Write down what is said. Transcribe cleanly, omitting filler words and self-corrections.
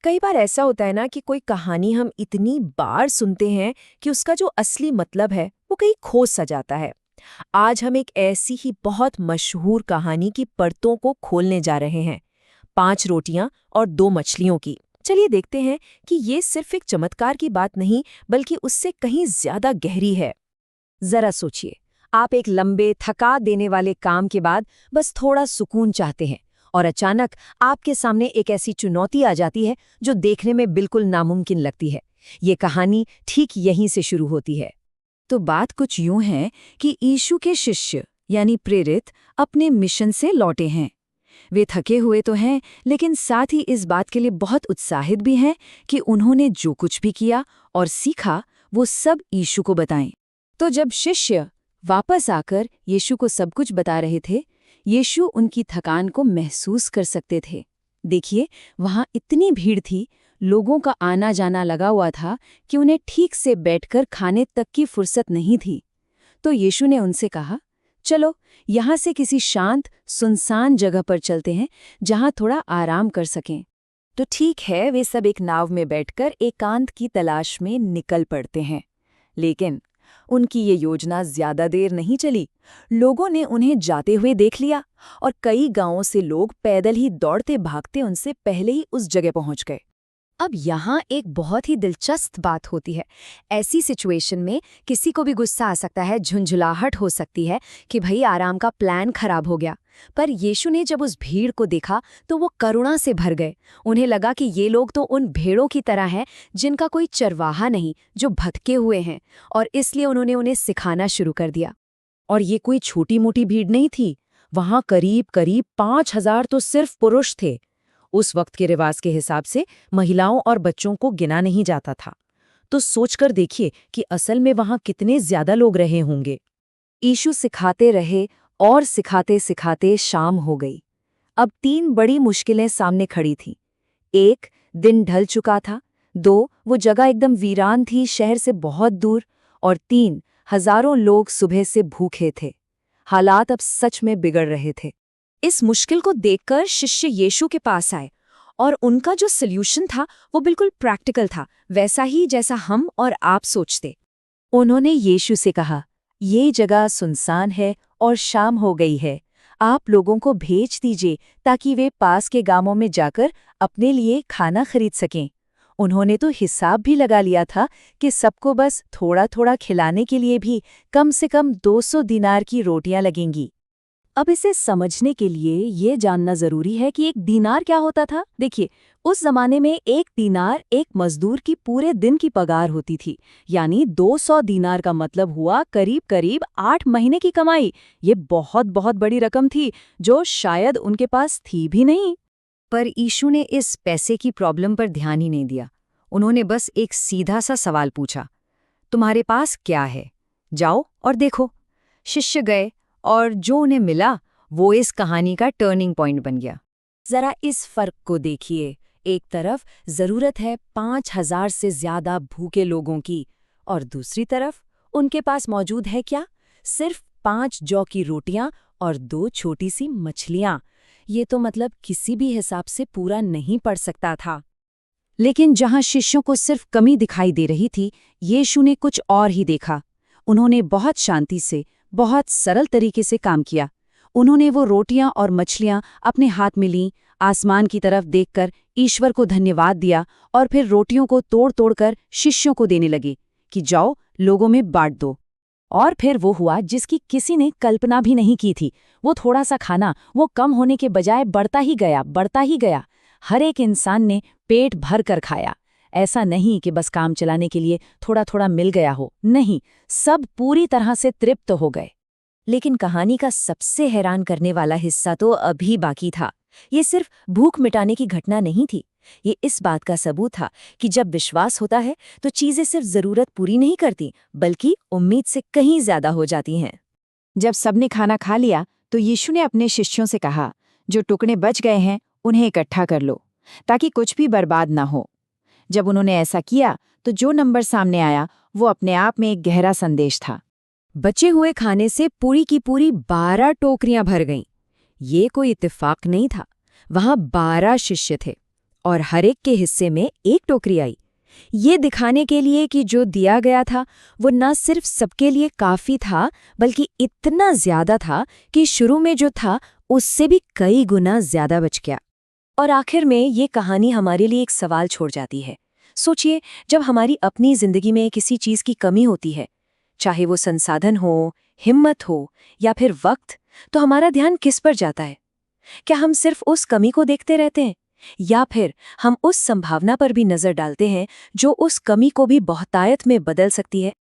कई बार ऐसा होता है ना कि कोई कहानी हम इतनी बार सुनते हैं कि उसका जो असली मतलब है वो कहीं खो सा जाता है। आज हम एक ऐसी ही बहुत मशहूर कहानी की परतों को खोलने जा रहे हैं। 5 रोटियां और 2 मछलियों की। चलिए देखते हैं कि ये सिर्फ एक चमत्कार की बात नहीं बल्कि उससे कहीं ज्यादा गहरी है। जरा सोचिए, आप एक लंबे थका देने वाले काम के बाद बस थोड़ा सुकून चाहते हैं और अचानक आपके सामने एक ऐसी चुनौती आ जाती है जो देखने में बिल्कुल नामुमकिन लगती है। ये कहानी ठीक यहीं से शुरू होती है। तो बात कुछ यूं है कि यीशु के शिष्य यानी प्रेरित अपने मिशन से लौटे हैं। वे थके हुए तो हैं, लेकिन साथ ही इस बात के लिए बहुत उत्साहित भी हैं कि उन्होंने जो कुछ भी किया और सीखा वो सब यीशु को बताएं। तो जब शिष्य वापस आकर यीशु को सब कुछ बता रहे थे, यीशु उनकी थकान को महसूस कर सकते थे। देखिए, वहाँ इतनी भीड़ थी, लोगों का आना जाना लगा हुआ था कि उन्हें ठीक से बैठकर खाने तक की फुर्सत नहीं थी। तो यीशु ने उनसे कहा, चलो यहाँ से किसी शांत सुनसान जगह पर चलते हैं जहाँ थोड़ा आराम कर सकें। तो ठीक है, वे सब एक नाव में बैठकर एकांत की तलाश में निकल पड़ते हैं। लेकिन उनकी ये योजना ज्यादा देर नहीं चली। लोगों ने उन्हें जाते हुए देख लिया और कई गांवों से लोग पैदल ही दौड़ते भागते उनसे पहले ही उस जगह पहुंच गए। अब यहाँ एक बहुत ही दिलचस्प बात होती है। ऐसी सिचुएशन में किसी को भी गुस्सा आ सकता है, झुंझुलाहट हो सकती है कि भाई आराम का प्लान खराब हो गया। पर यीशु ने जब उस भीड़ को देखा तो वो करुणा से भर गए। उन्हें लगा कि ये लोग तो उन भेड़ों की तरह हैं जिनका कोई चरवाहा नहीं, जो भटके हुए हैं, और इसलिए उन्होंने उन्हें सिखाना शुरू कर दिया। और ये कोई छोटी मोटी भीड़ नहीं थी। वहाँ करीब करीब 5,000 तो सिर्फ पुरुष थे। उस वक्त के रिवाज के हिसाब से महिलाओं और बच्चों को गिना नहीं जाता था। तो सोचकर देखिए कि असल में वहां कितने ज्यादा लोग रहे होंगे। यीशु सिखाते रहे और सिखाते सिखाते शाम हो गई। अब 3 बड़ी मुश्किलें सामने खड़ी थीं। 1, दिन ढल चुका था। 2, वो जगह एकदम वीरान थी, शहर से बहुत दूर। और 3, हजारों लोग सुबह से भूखे थे। हालात अब सच में बिगड़ रहे थे। इस मुश्किल को देखकर शिष्य यीशु के पास आए और उनका जो सल्यूशन था वो बिल्कुल प्रैक्टिकल था, वैसा ही जैसा हम और आप सोचते। उन्होंने यीशु से कहा, ये जगह सुनसान है और शाम हो गई है। आप लोगों को भेज दीजिए ताकि वे पास के गांवों में जाकर अपने लिए खाना खरीद सकें। उन्होंने तो हिसाब भी लगा लिया था कि सबको बस थोड़ा थोड़ा खिलाने के लिए भी कम से कम 200 दिनार की रोटियां लगेंगी। अब इसे समझने के लिए ये जानना जरूरी है कि एक दीनार क्या होता था। देखिए, उस जमाने में एक दीनार एक मजदूर की पूरे दिन की पगार होती थी, यानी 200 दीनार का मतलब हुआ करीब करीब 8 महीने की कमाई। ये बहुत बहुत बड़ी रकम थी जो शायद उनके पास थी भी नहीं। पर यीशु ने इस पैसे की प्रॉब्लम पर ध्यान ही नहीं दिया। उन्होंने बस एक सीधा सा सवाल पूछा, तुम्हारे पास क्या है? जाओ और देखो। शिष्य गए और जो उन्हें मिला वो इस कहानी का टर्निंग पॉइंट बन गया। जरा इस फर्क को देखिए। एक तरफ जरूरत है 5,000 से ज्यादा भूखे लोगों की, और दूसरी तरफ उनके पास मौजूद है क्या? सिर्फ 5 जौ की रोटियां और 2 छोटी सी मछलियां। ये तो मतलब किसी भी हिसाब से पूरा नहीं पड़ सकता था। लेकिन जहां शिष्यों को सिर्फ कमी दिखाई दे रही थी, यीशु ने कुछ और ही देखा। उन्होंने बहुत शांति से, बहुत सरल तरीके से काम किया। उन्होंने वो रोटियां और मछलियां अपने हाथ में लीं, आसमान की तरफ देखकर ईश्वर को धन्यवाद दिया और फिर रोटियों को तोड़ तोड़कर शिष्यों को देने लगे कि जाओ, लोगों में बांट दो। और फिर वो हुआ जिसकी किसी ने कल्पना भी नहीं की थी। वो थोड़ा सा खाना वो कम होने के बजाय बढ़ता ही गया, बढ़ता ही गया। हर एक इंसान ने पेट भर कर खाया। ऐसा नहीं कि बस काम चलाने के लिए थोड़ा थोड़ा मिल गया हो, नहीं, सब पूरी तरह से तृप्त हो गए। लेकिन कहानी का सबसे हैरान करने वाला हिस्सा तो अभी बाकी था। ये सिर्फ भूख मिटाने की घटना नहीं थी। ये इस बात का सबूत था कि जब विश्वास होता है तो चीजें सिर्फ जरूरत पूरी नहीं करती, बल्कि उम्मीद से कहीं ज्यादा हो जाती हैं। जब सबने खाना खा लिया तो यीशु ने अपने शिष्यों से कहा, जो टुकड़े बच गए हैं उन्हें इकट्ठा कर लो ताकि कुछ भी बर्बाद ना हो। जब उन्होंने ऐसा किया तो जो नंबर सामने आया वो अपने आप में एक गहरा संदेश था। बचे हुए खाने से पूरी की पूरी 12 टोकरियां भर गईं। ये कोई इत्तेफाक नहीं था। वहां 12 शिष्य थे और हर एक के हिस्से में एक टोकरी आई। ये दिखाने के लिए कि जो दिया गया था वो न सिर्फ सबके लिए काफी था, बल्कि इतना ज्यादा था कि शुरू में जो था उससे भी कई गुना ज्यादा बच गया। और आखिर में ये कहानी हमारे लिए एक सवाल छोड़ जाती है। सोचिए, जब हमारी अपनी जिंदगी में किसी चीज की कमी होती है, चाहे वो संसाधन हो, हिम्मत हो या फिर वक्त, तो हमारा ध्यान किस पर जाता है? क्या हम सिर्फ उस कमी को देखते रहते हैं, या फिर हम उस संभावना पर भी नजर डालते हैं जो उस कमी को भी बहुतायत में बदल सकती है?